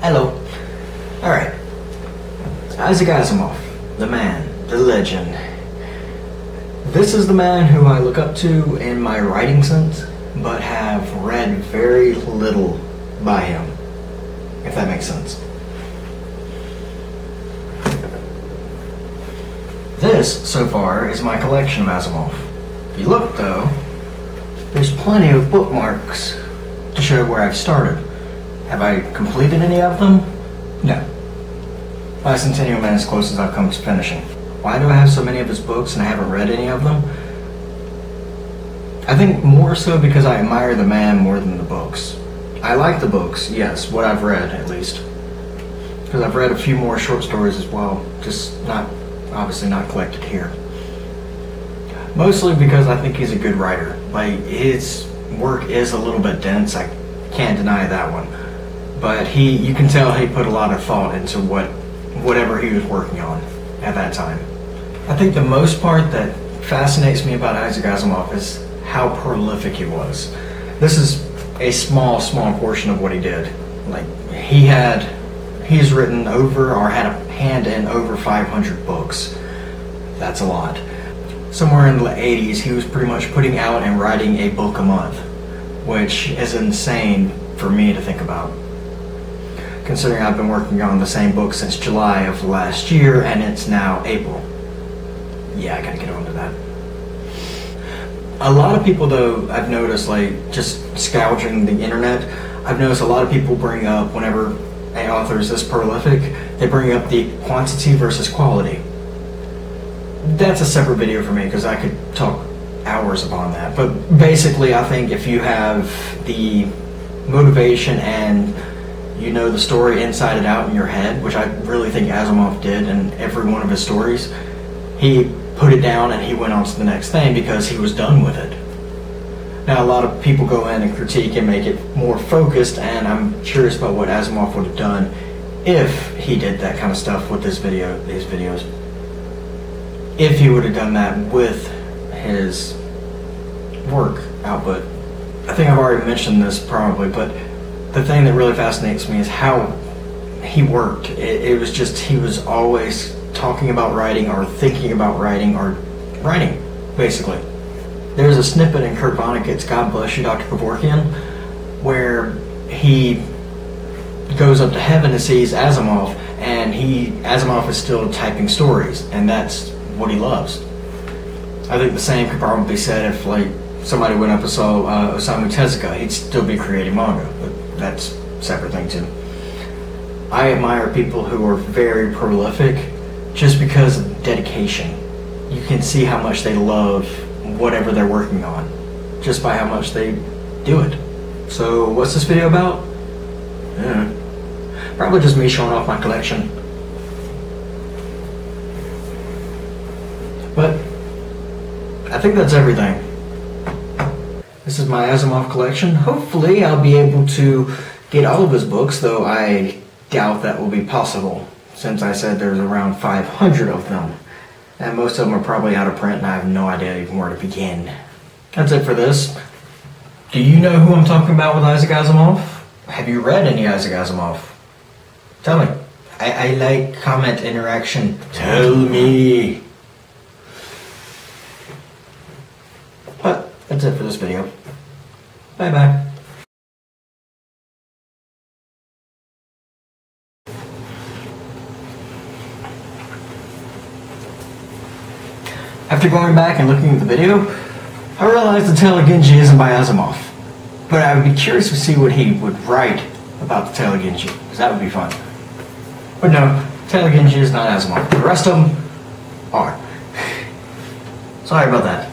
Hello. Alright. Isaac Asimov, the man, the legend. This is the man who I look up to in my writing sense, but have read very little by him, if that makes sense. This, so far, is my collection of Asimov. If you look, though, there's plenty of bookmarks to show where I've started. Have I completed any of them? No. Bicentennial Man is as close as I've come to finishing. Why do I have so many of his books and I haven't read any of them? I think more so because I admire the man more than the books. I like the books, yes, what I've read at least. Because I've read a few more short stories as well, just obviously not collected here. Mostly because I think he's a good writer. Like, his work is a little bit dense, I can't deny that one. But you can tell he put a lot of thought into whatever he was working on at that time. I think the most part that fascinates me about Isaac Asimov is how prolific he was. This is a small portion of what he did. Like, he's written over, or had a hand in over 500 books. That's a lot. Somewhere in the 80s, he was pretty much putting out and writing a book a month, which is insane for me to think about, considering I've been working on the same book since July of last year, and it's now April. Yeah, I gotta get on to that. A lot of people, though, I've noticed, like, just scourging the internet, I've noticed a lot of people bring up, whenever an author is this prolific, they bring up the quantity versus quality. That's a separate video for me, because I could talk hours upon that. But basically, I think if you have the motivation and you know the story inside and out in your head, which I really think Asimov did in every one of his stories, he put it down and he went on to the next thing because he was done with it. Now, a lot of people go in and critique and make it more focused, and I'm curious about what Asimov would have done if he did that kind of stuff with his videos. If he would have done that with his work output. I think I've already mentioned this probably, but the thing that really fascinates me is how he worked. It was just, he was always talking about writing or thinking about writing or writing, basically. There's a snippet in Kurt Vonnegut's God Bless You, Dr. Kevorkian, where he goes up to heaven and sees Asimov, and Asimov is still typing stories, and that's what he loves. I think the same could probably be said if, like, somebody went up and saw Osamu Tezuka. He'd still be creating manga, but that's a separate thing too. I admire people who are very prolific just because of dedication. You can see how much they love whatever they're working on just by how much they do it. So what's this video about? Probably just me showing off my collection. But I think that's everything. This is my Asimov collection. Hopefully I'll be able to get all of his books, though I doubt that will be possible, since I said there's around 500 of them. And most of them are probably out of print, and I have no idea even where to begin. That's it for this. Do you know who I'm talking about with Isaac Asimov? Have you read any Isaac Asimov? Tell me. I like comment interaction. Tell me. But that's it for this video. Bye bye. After going back and looking at the video, I realized the Tale of Genji isn't by Asimov. But I would be curious to see what he would write about the Tale of Genji, because that would be fun. But no, Tale of Genji is not Asimov. The rest of them are. Sorry about that.